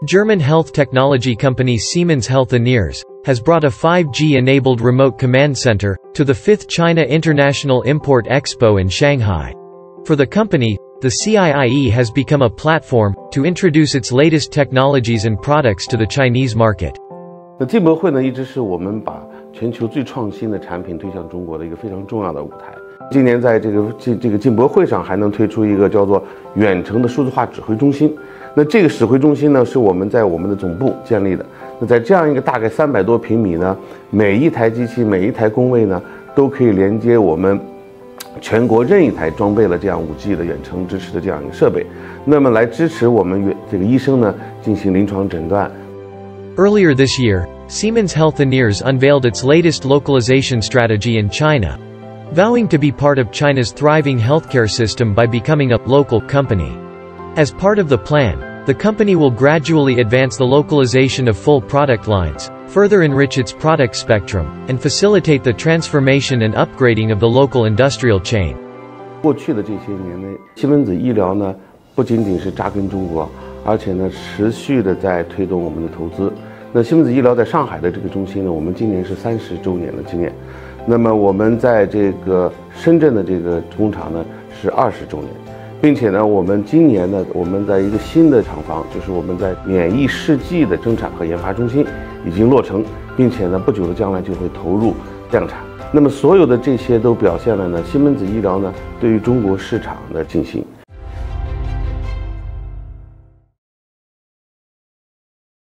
German health technology company Siemens Healthineers has brought a 5G-enabled remote command center to the 5th China International Import Expo in Shanghai. For the company, the CIIE has become a platform to introduce its latest technologies and products to the Chinese market. 那进博会呢，一直是我们把全球最创新的产品推向中国的一个非常重要的舞台。今年在这个进博会上，还能推出一个叫做远程的数字化指挥中心。那这个指挥中心呢，是我们在我们的总部建立的。那在这样一个大概300多平米呢，每一台机器、每一台工位呢，都可以连接我们全国任意一台装备了这样5G 的远程支持的这样一个设备，那么来支持我们这个医生呢进行临床诊断。Earlier this year, Siemens Healthineers unveiled its latest localization strategy in China, vowing to be part of China's thriving healthcare system by becoming a local company. As part of the plan, the company will gradually advance the localization of full product lines, further enrich its product spectrum, and facilitate the transformation and upgrading of the local industrial chain. 过去的这些年内，西门子医疗呢，不仅仅是扎根中国，而且呢，持续的在推动我们的投资。那西门子医疗在上海的这个中心呢，我们今年是30周年的纪念。那么我们在这个深圳的这个工厂呢，是20周年。并且呢，我们今年呢，我们在一个新的厂房，就是我们在免疫试剂的生产和研发中心已经落成，并且呢，不久的将来就会投入量产。那么所有的这些都表现了呢，西门子医疗呢对于中国市场的信心。